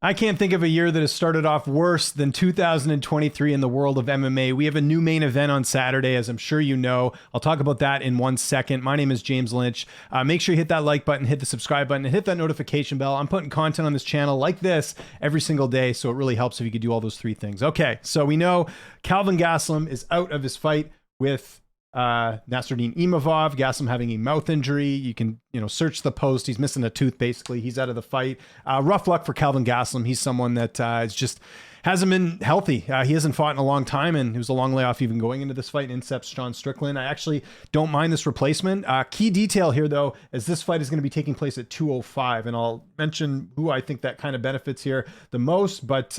I can't think of a year that has started off worse than 2023 in the world of MMA. We have a new main event on Saturday, as I'm sure you know. I'll talk about that in 1 second. My name is James Lynch. Make sure you hit that like button, hit the subscribe button, and hit that notification bell. I'm putting content on this channel like this every single day, so it really helps if you could do all those three things. Okay, so we know Kelvin Gastelum is out of his fight with Nassourdine Imavov. Gastelum having a mouth injury. You can, search the post. He's missing a tooth, basically. He's out of the fight. Rough luck for Kelvin Gastelum. He's someone that hasn't been healthy. He hasn't fought in a long time, and it was a long layoff even going into this fight. Inceps Sean Strickland. I actually don't mind this replacement. Key detail here, though, is this fight is going to be taking place at 205, and I'll mention who I think that kind of benefits here the most, but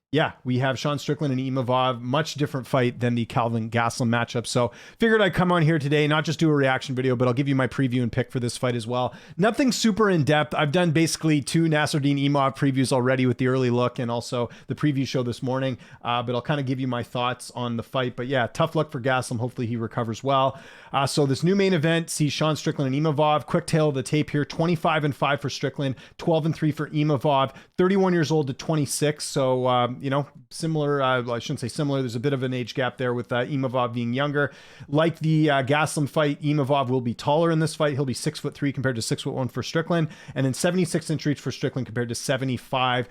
yeah, we have Sean Strickland and Imavov, much different fight than the Kelvin Gastelum matchup. So figured I'd come on here today, not just do a reaction video, but I'll give you my preview and pick for this fight as well. Nothing super in depth. I've done basically 2 Nassourdine Imavov previews already with the early look and also the preview show this morning. But I'll kind of give you my thoughts on the fight. But yeah, tough luck for Gastelum. Hopefully he recovers well. So this new main event sees Sean Strickland and Imavov. Quick tail of the tape here: 25-5 for Strickland, 12-3 for Imavov. 31 years old to 26. So similar. I shouldn't say similar. There's a bit of an age gap there with Imavov being younger. Like the Gastelum fight, Imavov will be taller in this fight. He'll be 6'3" compared to 6'1" for Strickland, and then 76-inch reach for Strickland compared to 75.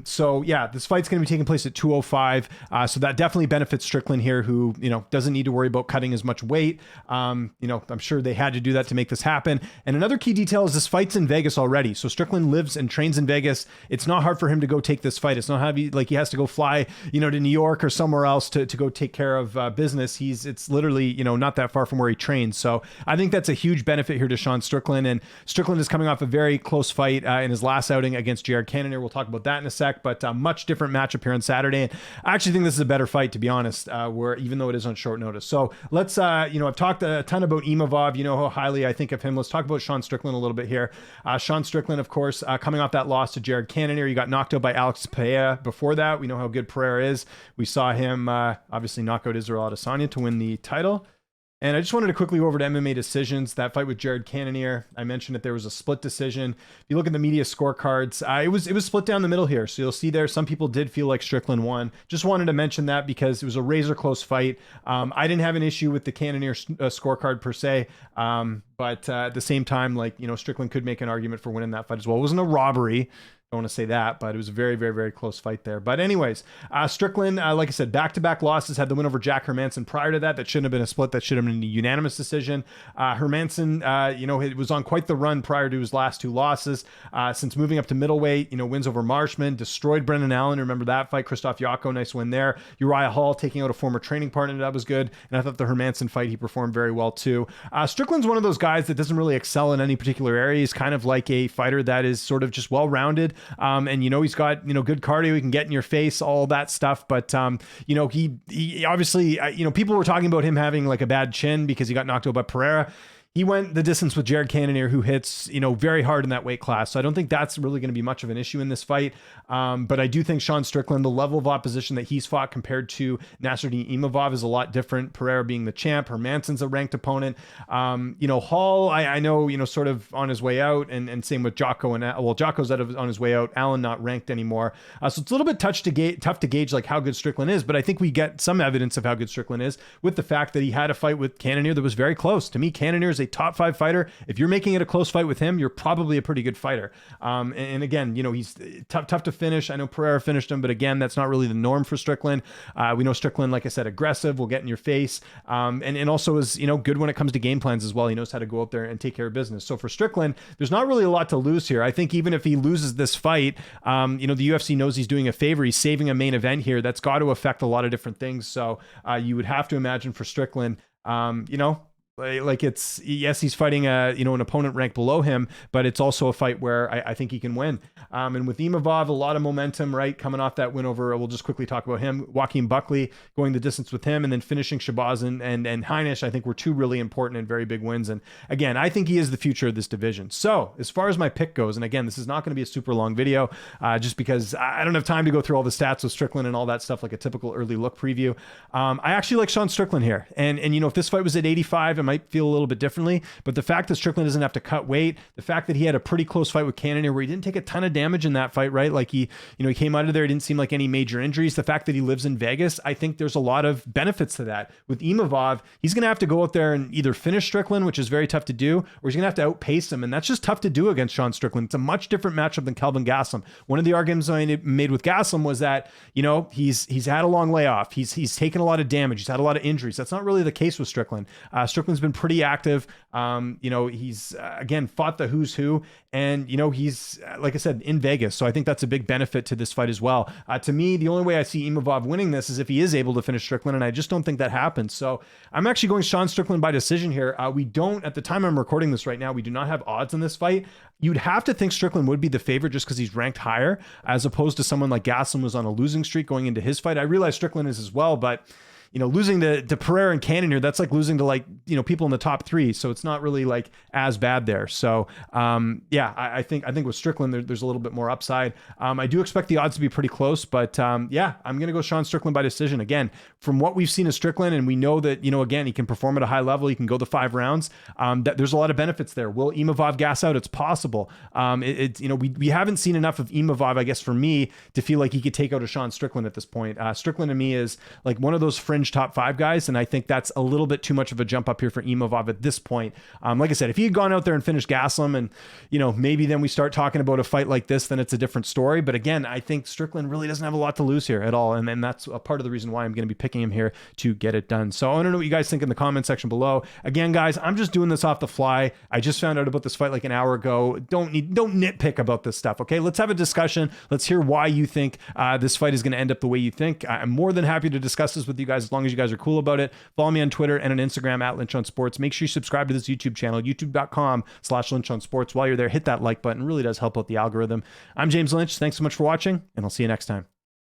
So yeah, this fight's going to be taking place at 205. So that definitely benefits Strickland here, who doesn't need to worry about cutting as much weight. I'm sure they had to do that to make this happen. And another key detail is this fight's in Vegas already. So Strickland lives and trains in Vegas. It's not hard for him to go take this fight. It's not heavy, like he has to go fly, to New York or somewhere else to go take care of business. It's literally, not that far from where he trains. So I think that's a huge benefit here to Sean Strickland. And Strickland is coming off a very close fight in his last outing against Jared Cannonier. We'll talk about that in a sec, but a much different matchup here on Saturday. And I actually think this is a better fight, to be honest, where even though it is on short notice. So let's, I've talked a ton about Imavov. You know how highly I think of him. Let's talk about Sean Strickland a little bit here. Sean Strickland, of course, coming off that loss to Jared Cannonier. He got knocked out by Alex Pereira before that. We know how good Pereira is. We saw him obviously knock out Israel Adesanya to win the title. And I just wanted to quickly go over to MMA decisions. That fight with Jared Cannonier, I mentioned that there was a split decision. If you look at the media scorecards, it was split down the middle here. So you'll see there, some people did feel like Strickland won. Just wanted to mention that because it was a razor close fight. I didn't have an issue with the Cannonier scorecard per se. But at the same time, Strickland could make an argument for winning that fight as well. It wasn't a robbery. Don't want to say that, but it was a very, very, very close fight there. But anyways, Strickland, like I said, back-to-back losses, had the win over Jack Hermansson prior to that. That shouldn't have been a split. That should have been a unanimous decision. Hermansson, it was on quite the run prior to his last 2 losses. Since moving up to middleweight, wins over Marshman, destroyed Brendan Allen. Remember that fight? Christoph Yako, nice win there. Uriah Hall taking out a former training partner. That was good. And I thought the Hermansson fight, he performed very well too. Strickland's one of those guys that doesn't really excel in any particular area. He's kind of like a fighter that is sort of just well-rounded. And he's got good cardio. He can get in your face, all that stuff. But he obviously people were talking about him having like a bad chin because he got knocked out by Pereira. He went the distance with Jared Cannonier, who hits, very hard in that weight class. So I don't think that's really going to be much of an issue in this fight. But I do think Sean Strickland, the level of opposition that he's fought compared to Nassourdine Imavov is a lot different. Pereira being the champ, Hermansson's a ranked opponent. Hall, I know, sort of on his way out, and same with Jocko. Jocko's on his way out. Allen not ranked anymore. So it's a little bit tough to gauge like how good Strickland is. But I think we get some evidence of how good Strickland is with the fact that he had a fight with Cannonier that was very close. To me, Cannonier is a top 5 fighter. If you're making it a close fight with him, you're probably a pretty good fighter. And again, he's tough to finish. I know Pereira finished him, but again, that's not really the norm for Strickland. We know Strickland, like I said, aggressive, will get in your face. And also is, good when it comes to game plans as well. He knows how to go out there and take care of business. So for Strickland, there's not really a lot to lose here. I think even if he loses this fight, the UFC knows he's doing a favor. He's saving a main event here. That's got to affect a lot of different things. So you would have to imagine for Strickland, like it's, yes, he's fighting an opponent ranked below him, but it's also a fight where I think he can win. And with Imavov, a lot of momentum, right? Coming off that win over, we'll just quickly talk about him, Joaquin Buckley, going the distance with him, and then finishing Shabazz and Heinisch, I think were 2 really important and very big wins. And again, I think he is the future of this division. So as far as my pick goes, and again, this is not going to be a super long video, just because I don't have time to go through all the stats with Strickland and all that stuff, like a typical early look preview. I actually like Sean Strickland here. And if this fight was at 85, might feel a little bit differently. But the fact that Strickland doesn't have to cut weight, the fact that he had a pretty close fight with Cannonier where he didn't take a ton of damage in that fight, right? Like he came out of there, it didn't seem like any major injuries. The fact that he lives in Vegas, I think there's a lot of benefits to that. With Imavov, he's going to have to go out there and either finish Strickland, which is very tough to do, or he's going to have to outpace him. And that's just tough to do against Sean Strickland. It's a much different matchup than Kelvin Gastelum. One of the arguments I made with Gastelum was that, he's had a long layoff. He's taken a lot of damage. He's had a lot of injuries. That's not really the case with Strickland. Strickland's been pretty active. He's again fought the who's who, and he's like I said in Vegas. So I think that's a big benefit to this fight as well. To me, the only way I see Imavov winning this is if he is able to finish Strickland, and I just don't think that happens. So I'm actually going Sean Strickland by decision here. We don't, at the time I'm recording this right now, we do not have odds in this fight. You'd have to think Strickland would be the favorite just because he's ranked higher, as opposed to someone like Gastelum was on a losing streak going into his fight. I realize Strickland is as well, but losing to Pereira and Cannonier, that's like losing to people in the top 3. So it's not really like as bad there. So I think with Strickland, there's a little bit more upside. I do expect the odds to be pretty close, but I'm going to go Sean Strickland by decision. Again, from what we've seen of Strickland, and we know that, again, he can perform at a high level. He can go the 5 rounds. That there's a lot of benefits there. Will Imavov gas out? It's possible. We haven't seen enough of Imavov, I guess, for me to feel like he could take out a Sean Strickland at this point. Strickland to me is like one of those fringe top 5 guys, and I think that's a little bit too much of a jump up here for Imavov at this point. Like I said, if he had gone out there and finished Gastelum, and maybe then we start talking about a fight like this, then it's a different story. But again, I think Strickland really doesn't have a lot to lose here at all, and that's a part of the reason why I'm going to be picking him here to get it done. So I want to know what you guys think in the comment section below. Again, guys, I'm just doing this off the fly. I just found out about this fight like an hour ago. Don't nitpick about this stuff, okay? Let's have a discussion. Let's hear why you think this fight is going to end up the way you think. I'm more than happy to discuss this with you guys as long as you guys are cool about it. Follow me on Twitter and on Instagram at Lynch on Sports. Make sure you subscribe to this YouTube channel, youtube.com/Lynch on Sports. While you're there, hit that like button. It really does help out the algorithm. I'm James Lynch. Thanks so much for watching, and I'll see you next time.